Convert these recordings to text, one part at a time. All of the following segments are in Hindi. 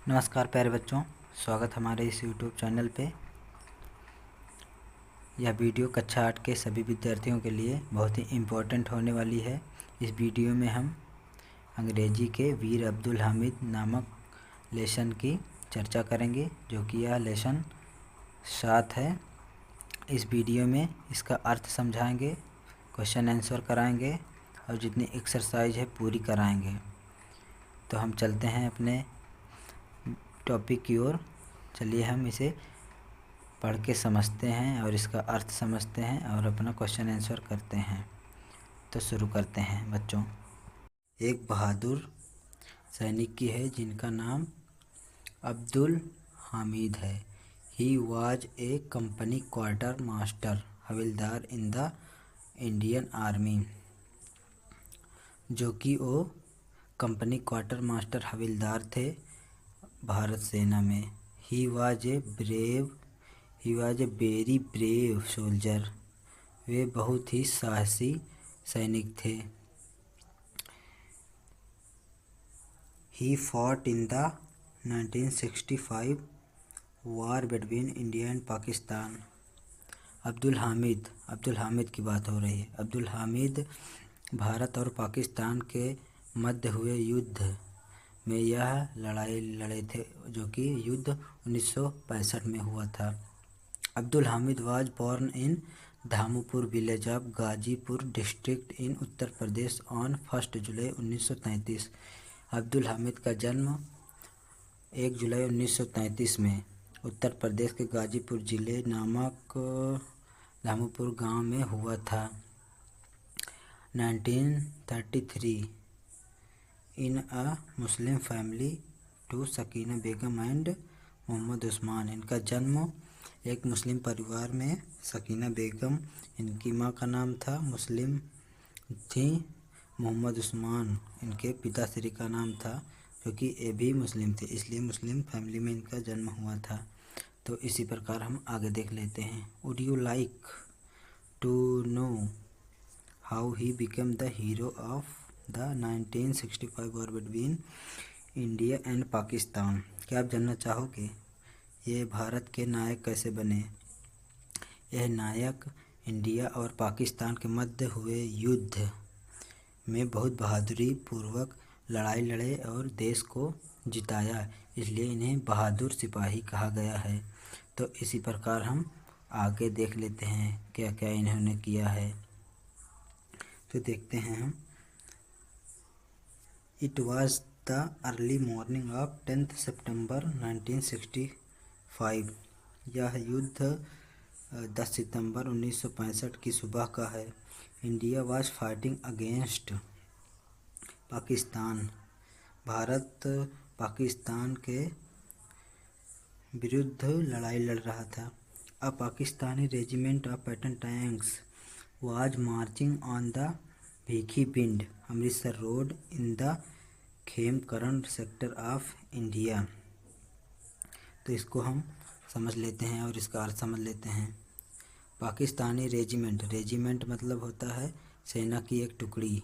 नमस्कार प्यारे बच्चों, स्वागत हमारे इस YouTube चैनल पे। यह वीडियो कक्षा 8 के सभी विद्यार्थियों के लिए बहुत ही इम्पोर्टेंट होने वाली है। इस वीडियो में हम अंग्रेजी के वीर अब्दुल हामिद नामक लेसन की चर्चा करेंगे, जो कि यह लेसन 7 है। इस वीडियो में इसका अर्थ समझाएंगे, क्वेश्चन आंसर कराएंगे और जितनी एक्सरसाइज है पूरी कराएंगे। तो हम चलते हैं अपने टॉपिक की ओर। चलिए हम इसे पढ़ के समझते हैं और इसका अर्थ समझते हैं और अपना क्वेश्चन आंसर करते हैं। तो शुरू करते हैं बच्चों। एक बहादुर सैनिक की है जिनका नाम अब्दुल हामिद है। ही was a company quartermaster havildar in the Indian army, जो कि वो कंपनी क्वार्टर मास्टर हवलदार थे भारत सेना में। He was a very brave soldier, वे बहुत ही साहसी सैनिक थे। He fought in the 1965 war between India and Pakistan. Abdul Hamid की बात हो रही है। अब्दुल हामिद भारत और पाकिस्तान के मध्य हुए युद्ध में यह लड़ाई लड़े थे, जो कि युद्ध 1965 में हुआ था। Abdul Hamid was born in Dhampur village of Ghazipur district in Uttar Pradesh on 1 जुलाई 1933। अब्दुल हामिद का जन्म 1 जुलाई 1933 में उत्तर प्रदेश के गाजीपुर जिले नामक धामपुर गांव में हुआ था। 1933 in a Muslim family to Sakina Begum and Mohammad Usman. इनका जन्म एक मुस्लिम परिवार में, सकीना बेगम इनकी माँ का नाम था, मुस्लिम थी। मोहम्मद उस्मान इनके पिताश्री का नाम था, क्योंकि ये भी मुस्लिम थे, इसलिए मुस्लिम फैमिली में इनका जन्म हुआ था। तो इसी प्रकार हम आगे देख लेते हैं। Would you like to know how he become the hero of the 1965 war between India and Pakistan. क्या आप जानना चाहोगे ये भारत के नायक कैसे बने? यह नायक इंडिया और पाकिस्तान के मध्य हुए युद्ध में बहुत बहादुरी पूर्वक लड़ाई लड़े और देश को जिताया, इसलिए इन्हें बहादुर सिपाही कहा गया है। तो इसी प्रकार हम आगे देख लेते हैं क्या क्या इन्होंने किया है। तो देखते हैं हम। It was the early morning of 10 सितंबर 1965। यह युद्ध 10 सितंबर 1965 की सुबह का है। India was fighting against Pakistan. भारत पाकिस्तान के विरुद्ध लड़ाई लड़ रहा था। A Pakistani regiment of Patton tanks was marching on the Bhikhiwind Amritsar road in the Khemkaran sector of India. तो इसको हम समझ लेते हैं और इसका अर्थ समझ लेते हैं। पाकिस्तानी रेजिमेंट मतलब होता है सेना की एक टुकड़ी।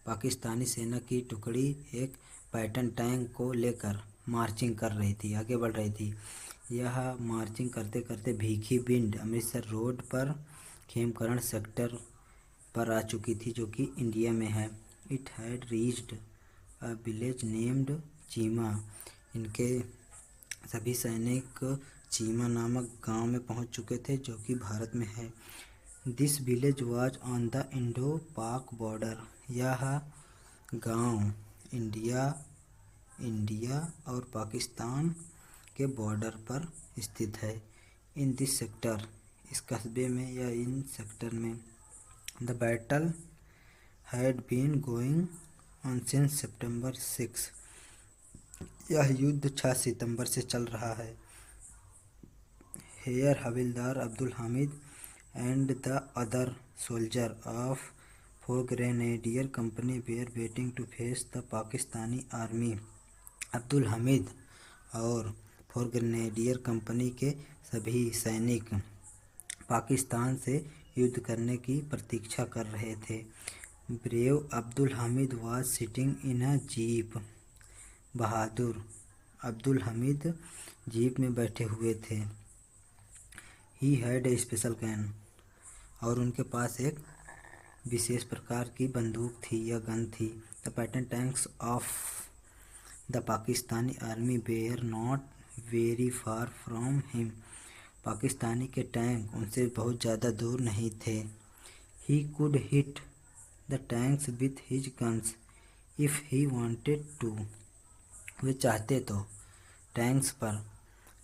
पाकिस्तानी सेना की टुकड़ी एक पैटर्न टैंक को लेकर मार्चिंग कर रही थी, आगे बढ़ रही थी। यह मार्चिंग करते करते भीखी बिंड अमृतसर रोड पर खेमकरण सेक्टर पर आ चुकी थी, जो कि इंडिया में है। It had reached a village named Cheema. इनके सभी सैनिक चीमा नामक गांव में पहुंच चुके थे, जो कि भारत में है। This village was on the Indo पाक बॉर्डर। यह गांव इंडिया और पाकिस्तान के बॉर्डर पर स्थित है। इन दिस सेक्टर, इस कस्बे में या इन सेक्टर में, the battle had been going on since September 6। यह युद्ध 6 सितंबर से चल रहा है। Here havildar Abdul Hamid and the other soldier of 4 grenadier company were waiting to face the Pakistani army. Abdul Hamid और 4 ग्रेनेडियर कंपनी के सभी सैनिक पाकिस्तान से युद्ध करने की प्रतीक्षा कर रहे थे। Brave Abdul Hamid was sitting in a jeep. Bahadur Abdul Hamid jeep में बैठे हुए थे। He had a special gun, और उनके पास एक विशेष प्रकार की बंदूक थी या गन थी। The Patton tanks of the Pakistani army were not very far from him, Pakistani के टैंक उनसे बहुत ज़्यादा दूर नहीं थे। He could hit the tanks with his guns if he wanted to, वे चाहते तो टैंक्स पर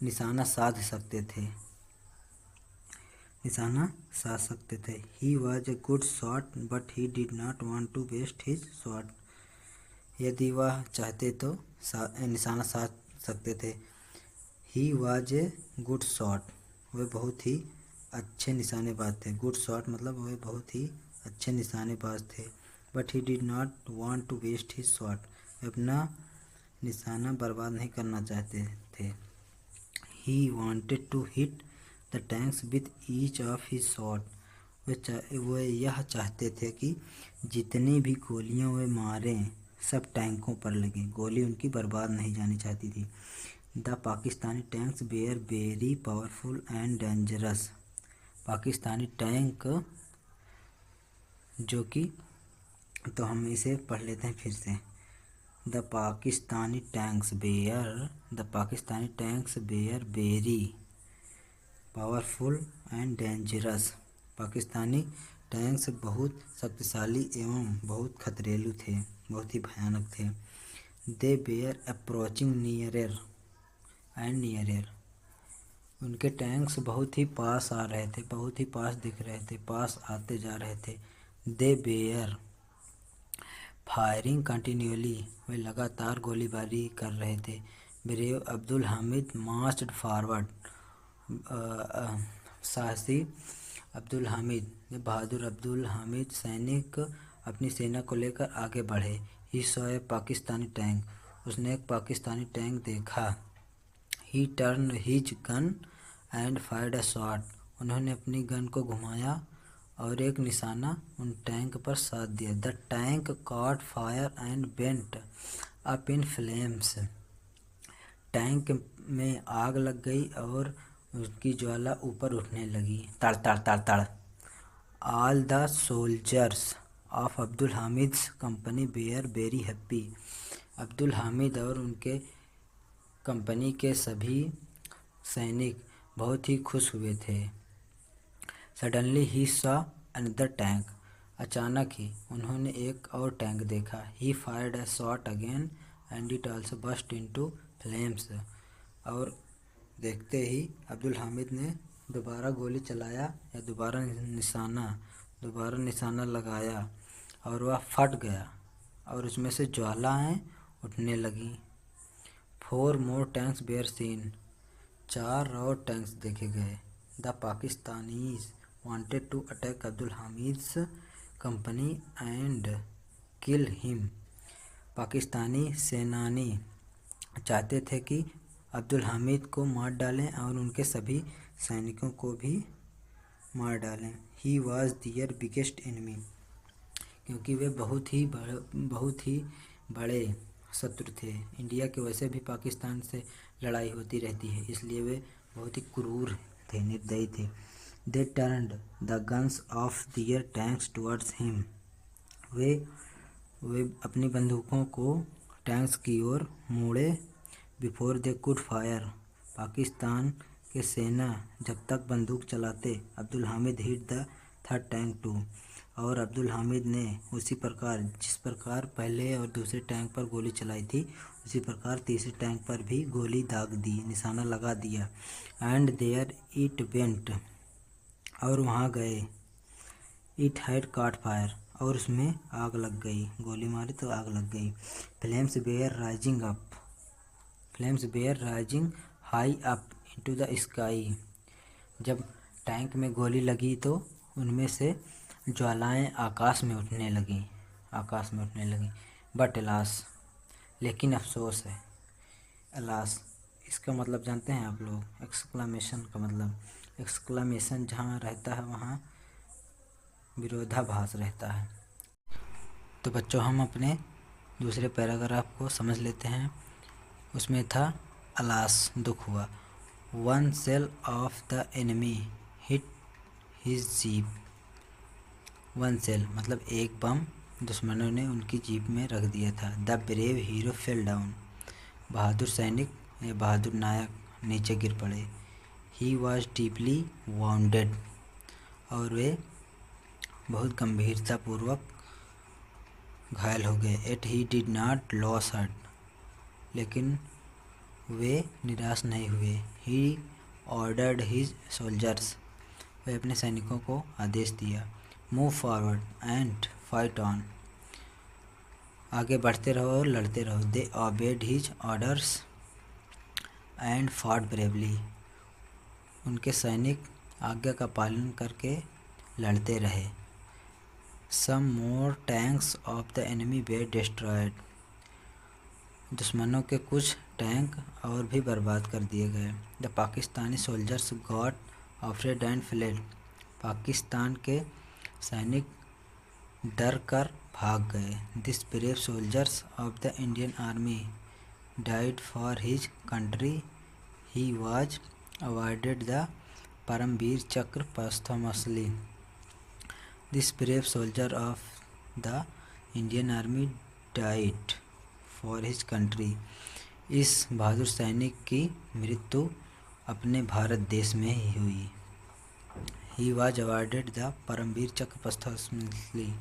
निशाना साध सकते थे। He was a good shot but he did not want to waste his shot, यदि वह चाहते तो निशाना साध सकते थे। He was a good shot, वे बहुत ही अच्छे निशानेबाज थे। गुड शॉट मतलब वे बहुत ही अच्छे निशानेबाज थे। But he did not want to waste his shot, वे अपना निशाना बर्बाद नहीं करना चाहते थे। He wanted to hit the tanks with each of his shot, वे यह चाहते थे कि जितनी भी गोलियां वे मारें सब टैंकों पर लगे, गोली उनकी बर्बाद नहीं जानी चाहती थी। The Pakistani tanks were very powerful and dangerous, Pakistani tank जो कि, तो हम इसे पढ़ लेते हैं फिर से। The Pakistani tanks were very powerful and dangerous, Pakistani tanks बहुत शक्तिशाली एवं बहुत खतरेलू थे, बहुत ही भयानक थे। They were approaching nearer and nearer, उनके टैंक्स बहुत ही पास आ रहे थे, बहुत ही पास दिख रहे थे, पास आते जा रहे थे। दे वेयर फायरिंग कंटिन्यूअली, वे लगातार गोलीबारी कर रहे थे। Brave Abdul Hamid marched forward, साहसी अब्दुल हामिद, बहादुर अब्दुल हामिद सैनिक अपनी सेना को लेकर आगे बढ़े। He saw a Pakistani tank, उसने एक पाकिस्तानी टैंक देखा। ही turn his gun and fired a shot, उन्होंने अपनी गन को घुमाया और एक निशाना उन टैंक पर साध दिया। The tank cot fire and went up in flames, tank में आग लग गई और उसकी ज्वाला ऊपर उठने लगी, तड़ तड़ तड़ तड़। All the soldiers of Abdul Hamid's company were very happy, Abdul Hamid और उनके कंपनी के सभी सैनिक बहुत ही खुश हुए थे। Suddenly he saw another tank, अचानक ही उन्होंने एक और टैंक देखा। He fired a shot again and it also burst into flames, और देखते ही अब्दुल हामिद ने दोबारा गोली चलाया या दोबारा निशाना लगाया और वह फट गया और उसमें से ज्वालाएं उठने लगीं। 4 more टैंक्स वेयर सीन, 4 और टैंक्स देखे गए। The Pakistanis wanted to attack Abdul Hamid's company and kill him, Pakistani सेनानी चाहते थे कि अब्दुल हामिद को मार डालें और उनके सभी सैनिकों को भी मार डालें। He was their biggest enemy, क्योंकि वे बहुत ही बड़े शत्रु थे। इंडिया के वैसे भी पाकिस्तान से लड़ाई होती रहती है, इसलिए वे बहुत ही क्रूर थे, निर्दयी थे। They turned the guns of their tanks towards him, वे अपनी बंदूकों को टैंक्स की ओर मोड़े। Before they could fire, Pakistan के सेना जब तक बंदूक चलाते, Abdul Hamid hit the third tank too, और अब्दुल हामिद ने उसी प्रकार, जिस प्रकार पहले और दूसरे टैंक पर गोली चलाई थी, उसी प्रकार तीसरे टैंक पर भी गोली दाग दी, निशाना लगा दिया। एंड देयर इट वेंट, और वहाँ गए। इट हैड कॉट फायर, और उसमें आग लग गई, गोली मारी तो आग लग गई। Flames were rising high up into the sky, जब टैंक में गोली लगी तो उनमें से ज्वालाएं आकाश में उठने लगी। बट अलास, लेकिन अफसोस है। अलास इसका मतलब जानते हैं आप लोग? एक्सक्लामेशन का मतलब, एक्सक्लामेशन जहाँ रहता है वहाँ विरोधाभास रहता है। तो बच्चों, हम अपने दूसरे पैराग्राफ को समझ लेते हैं। उसमें था अलास दुख हुआ। One shell of the enemy hit his jeep. One shell मतलब एक बम दुश्मनों ने उनकी जीप में रख दिया था। The brave hero fell down. बहादुर सैनिक या बहादुर नायक नीचे गिर पड़े। He was deeply wounded. और वे बहुत गंभीरतापूर्वक घायल हो गए। At he did not lose heart. लेकिन वे निराश नहीं हुए। He ordered his soldiers. वे अपने सैनिकों को आदेश दिया। Move forward and fight on. आगे बढ़ते रहो और लड़ते रहो। They obeyed his orders and fought bravely. उनके सैनिक आज्ञा का पालन करके लड़ते रहे। Some more tanks of the enemy were destroyed. दुश्मनों के कुछ टैंक और भी बर्बाद कर दिए गए। The Pakistani soldiers got afraid and fled. Pakistan के सैनिक डर कर भाग गए। This brave soldiers of the Indian army died for his country. He was awarded the Paramvir Chakra posthumously. This brave soldier of the Indian army died for his country. इस बहादुर सैनिक की मृत्यु अपने भारत देश में ही हुई। He was awarded the Paramvir Chakra posthumously.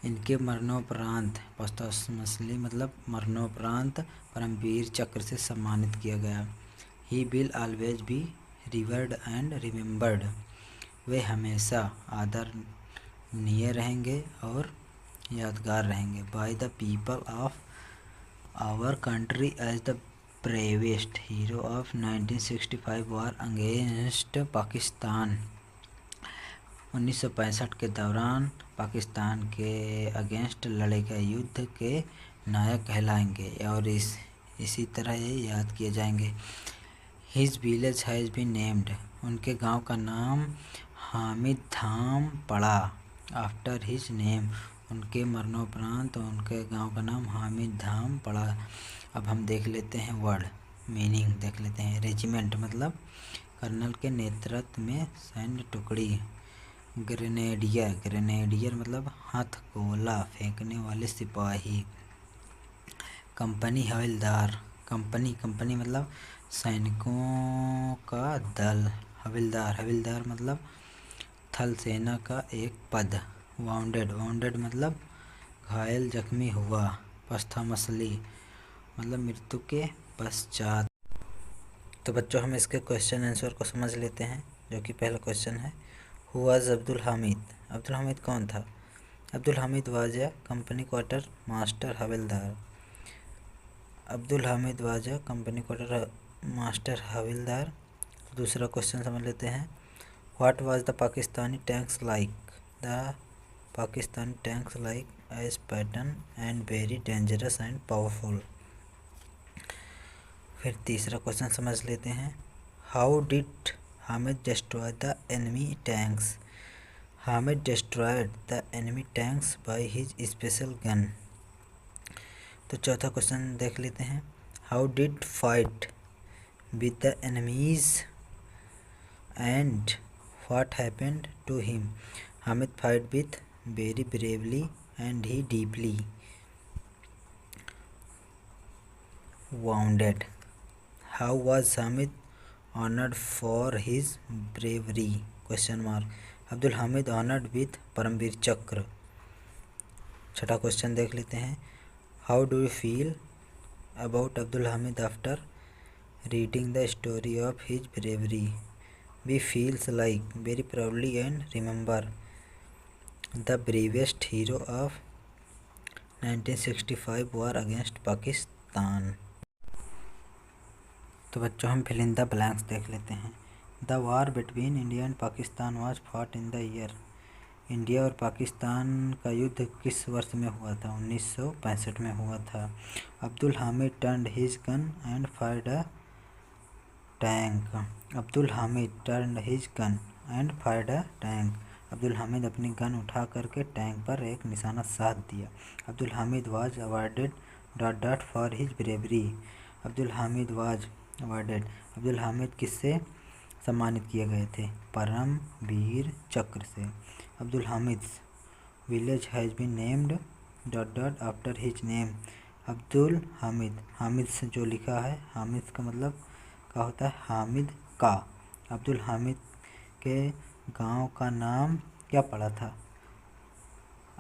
इनके मरणोपरांत, पोस्टमसली मतलब मरणोपरांत, परमवीर चक्र से सम्मानित किया गया। He will always be revered and remembered. वे हमेशा आदरणीय रहेंगे और यादगार रहेंगे। By the people of our country as the bravest hero of 1965 war against Pakistan. 1965 के दौरान पाकिस्तान के अगेंस्ट लड़े गए युद्ध के नायक कहलाएंगे और इसी तरह ये याद किए जाएंगे। His village has been named. उनके गांव का नाम हामिद धाम पड़ा। After his name. उनके मरणोपरांत उनके गांव का नाम हामिद धाम पड़ा। अब हम देख लेते हैं वर्ड मीनिंग देख लेते हैं। रेजिमेंट मतलब कर्नल के नेतृत्व में सैन्य टुकड़ी। ग्रेनेडियर, ग्रेनेडियर मतलब हथगोला फेंकने वाले सिपाही। कंपनी हवलदार, कंपनी, कंपनी मतलब सैनिकों का दल। हवलदार, हवलदार मतलब थल सेना का एक पद। वाउंडेड, वाउंडेड मतलब घायल जख्मी हुआ। पोस्टमसली मतलब मृत्यु के पश्चात। तो बच्चों हम इसके क्वेश्चन आंसर को समझ लेते हैं, जो कि पहला क्वेश्चन है हु वाज अब्दुल हामिद। अब्दुल हामिद कौन था? Abdul Hamid was a company quartermaster havildar. Abdul Hamid was a company quartermaster havildar. दूसरा क्वेश्चन समझ लेते हैं। What was the Pakistani tanks like? The Pakistani tanks like as Patton and very dangerous and powerful. फिर तीसरा क्वेश्चन समझ लेते हैं। How did Hamid destroy the enemy tanks? Hamid destroyed the enemy tanks by his special gun. तो चौथा क्वेश्चन देख लेते हैं। How did fight with the enemies and what happened to him? Hamid fight with very bravely and he deeply wounded. How was Hamid honored for his bravery? Question mark. Abdul Hamid honored with Paramvir Chakra. छठा क्वेश्चन देख लेते हैं। How do you feel about Abdul Hamid after reading the story of his bravery? We feels like very proudly and remember the bravest hero of 1965 war against Pakistan. तो बच्चों हम फिल इन द ब्लैंक्स देख लेते हैं। The war between India and Pakistan was fought in the year. India और पाकिस्तान का युद्ध किस वर्ष में हुआ था? 1965 में हुआ था। Abdul Hamid turned his gun and fired a tank. Abdul Hamid turned his gun and fired a tank. Abdul Hamid अपनी गन उठा करके टैंक पर एक निशाना साध दिया। Abdul Hamid was awarded dot dot for his bravery. Abdul Hamid was awarded. Abdul Hamid किससे सम्मानित किए गए थे? परमवीर चक्र से। Abdul Hamid village has been named dot dot after his name. Abdul Hamid, Hamid से जो लिखा है, हामिद का मतलब क्या होता है? हामिद का। अब्दुल हामिद के गांव का नाम क्या पड़ा था?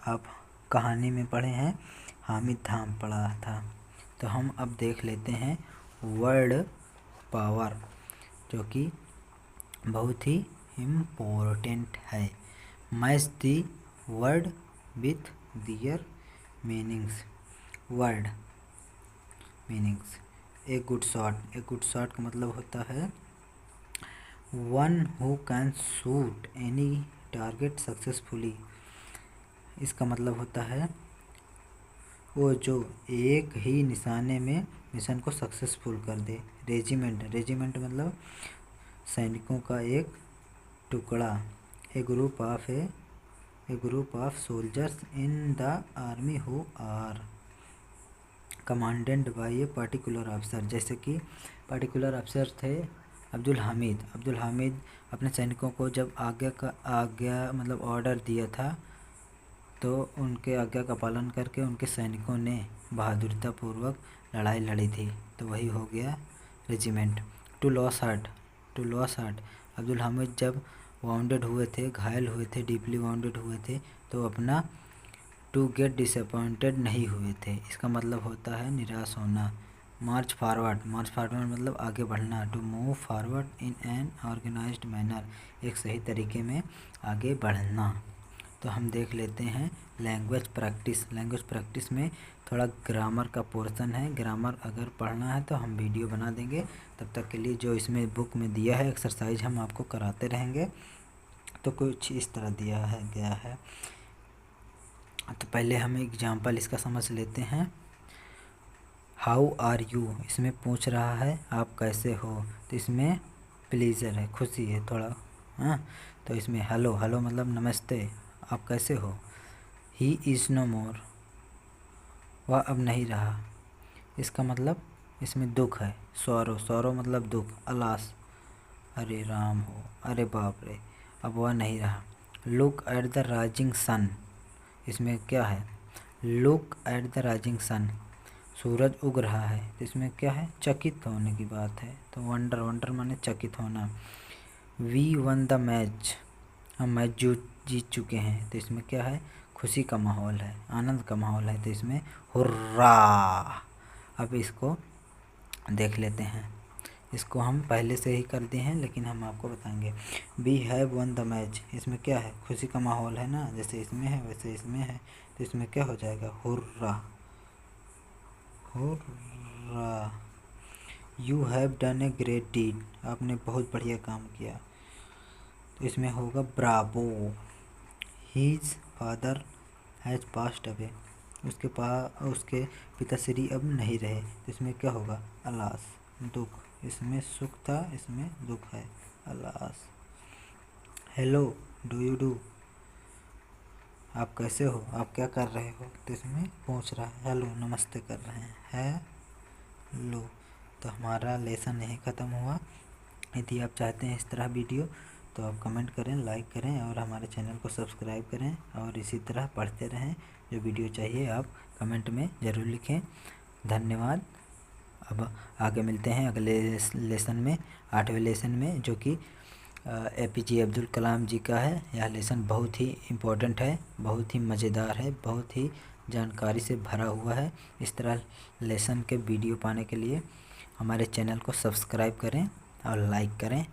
आप कहानी में पढ़े हैं, हामिद धाम पड़ा था। तो हम अब देख लेते हैं वर्ड पावर, जो कि बहुत ही इम्पोर्टेंट है। Match the word with their meanings. Word meanings. A good shot, a good shot का मतलब होता है one who can shoot any target successfully. इसका मतलब होता है वो जो एक ही निशाने में मिशन को सक्सेसफुल कर दे। रेजिमेंट, रेजिमेंट मतलब सैनिकों का एक टुकड़ा। A group of soldiers in the army who are commanded by a particular officer. जैसे कि पर्टिकुलर ऑफिसर थे अब्दुल हामिद। अब्दुल हामिद अपने सैनिकों को जब आज्ञा मतलब ऑर्डर दिया था, तो उनके आज्ञा का पालन करके उनके सैनिकों ने बहादुरतापूर्वक लड़ाई लड़ी थी, तो वही हो गया regiment. To loss heart, to loss heart. Abdul Hamid जब वाउंडेड हुए थे, घायल हुए थे, डीपली वाउंडेड हुए थे, तो अपना टू गेट डिसअपॉइंटेड नहीं हुए थे। इसका मतलब होता है निराश होना। मार्च फॉरवर्ड, मार्च फॉरवर्ड मतलब आगे बढ़ना। To move forward in an organised manner, एक सही तरीके में आगे बढ़ना। तो हम देख लेते हैं लैंग्वेज प्रैक्टिस। लैंग्वेज प्रैक्टिस में थोड़ा ग्रामर का पोर्शन है। ग्रामर अगर पढ़ना है तो हम वीडियो बना देंगे, तब तक के लिए जो इसमें बुक में दिया है एक्सरसाइज हम आपको कराते रहेंगे। तो कुछ इस तरह दिया है गया है। तो पहले हम एग्जाम्पल इसका समझ लेते हैं। हाउ आर यू, इसमें पूछ रहा है आप कैसे हो, तो इसमें प्लीज़र है, खुशी है थोड़ा। हाँ, तो इसमें हेलो, हेलो मतलब नमस्ते, आप कैसे हो। ही इज़ नो मोर, वह अब नहीं रहा। इसका मतलब इसमें दुख है। सौरो, सौरो मतलब दुख, अलास, अरे राम हो, अरे बाप रे, अब वह नहीं रहा। Look at the rising sun, इसमें क्या है? Look at the rising sun, सूरज उग रहा है, तो इसमें क्या है? चकित होने की बात है। तो वंडर, वंडर माने चकित होना। वी वन द मैच, हम मैच जीत चुके हैं, तो इसमें क्या है? खुशी का माहौल है, आनंद का माहौल है, तो इसमें हुर्रा। अब इसको देख लेते हैं। इसको हम पहले से ही कर दिए हैं, लेकिन हम आपको बताएंगे। We have won the match, इसमें क्या है? खुशी का माहौल है ना, जैसे इसमें है वैसे इसमें है, तो इसमें क्या हो जाएगा? Hurrah, hurrah. You have done a great deed, आपने बहुत बढ़िया काम किया, तो इसमें होगा bravo. His father has passed away, उसके पिताश्री अब नहीं रहे, तो इसमें क्या होगा? अलास, दुख। इसमें सुख था, इसमें दुख है, alas. Hello, do you do, आप कैसे हो, आप क्या कर रहे हो, तो इसमें पूछ रहा है। हेलो नमस्ते कर रहे हैं, हेलो। तो हमारा लेसन यहीं ख़त्म हुआ। यदि आप चाहते हैं इस तरह वीडियो, तो आप कमेंट करें, लाइक करें और हमारे चैनल को सब्सक्राइब करें, और इसी तरह पढ़ते रहें। जो वीडियो चाहिए आप कमेंट में ज़रूर लिखें। धन्यवाद। अब आगे मिलते हैं अगले लेसन में, 8वें लेसन में, जो कि APJ अब्दुल कलाम जी का है। यह लेसन बहुत ही इम्पोर्टेंट है, बहुत ही मज़ेदार है, बहुत ही जानकारी से भरा हुआ है। इस तरह लेसन के वीडियो पाने के लिए हमारे चैनल को सब्सक्राइब करें और लाइक करें।